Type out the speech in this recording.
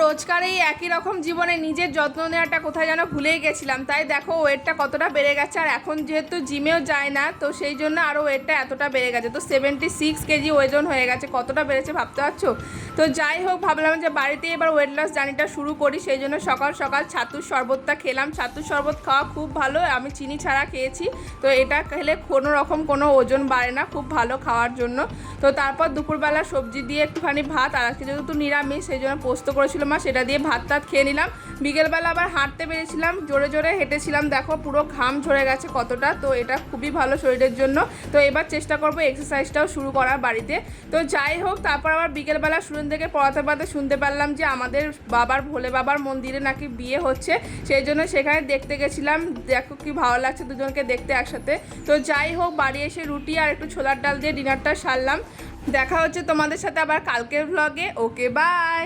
রোজকার এই একই রকম জীবনে নিজের যত্ন নেওয়াটা কোথায় যেন ভুলেই গেছিলাম। তাই দেখো ওয়েটটা কতটা বেড়ে গেছে। আর এখন যেহেতু জিমেও যায় না, তো সেই জন্য আরও ওয়েটটা এতটা বেড়ে গেছে। তো 76 কেজি ওজন হয়ে গেছে। কতটা বেড়েছে ভাবতে পারছো? তো যাই হোক, ভাবলাম যে বাড়িতেই এবার ওয়েট লস জার্নিটা শুরু করি। সেই জন্য সকাল সকাল ছাতুর শরবতটা খেলাম। ছাতুর শরবত খাওয়া খুব ভালো, আমি চিনি ছাড়া খেয়েছি। তো এটা খেলে কোনো রকম কোনো ওজন বাড়ে না, খুব ভালো খাওয়ার জন্য। তো তারপর দুপুরবেলা সবজি দিয়ে একটুখানি ভাত, আর আজকে যেহেতু নিরামিষ সেই জন্য পোস্ত করেছিল মা, সেটা দিয়ে ভাত টাত খেয়ে নিলাম। বিকেলবেলা আবার হাঁটতে বেরিয়েছিলাম, জোরে জোরে হেঁটেছিলাম। দেখো পুরো ঘাম ঝরে গেছে কতটা। তো এটা খুবই ভালো শরীরের জন্য। তো এবার চেষ্টা করবো এক্সারসাইজটাও শুরু করার বাড়িতে। তো যাই হোক, তারপর আবার বিকেলবেলা সুরেন থেকে পড়াতে শুনতে পারলাম যে আমাদের বাবার ভোলে বাবার মন্দিরে নাকি বিয়ে হচ্ছে। সেই জন্য সেখানে দেখতে গেছিলাম। দেখো কি ভালো লাগছে দুজনকে দেখতে একসাথে। তো যাই হোক, বাড়ি এসে রুটি আর একটু ছোলার ডাল দিয়ে ডিনারটা সারলাম। দেখা হচ্ছে তোমাদের সাথে আবার কালকের ভ্লগে। ওকে, বাই।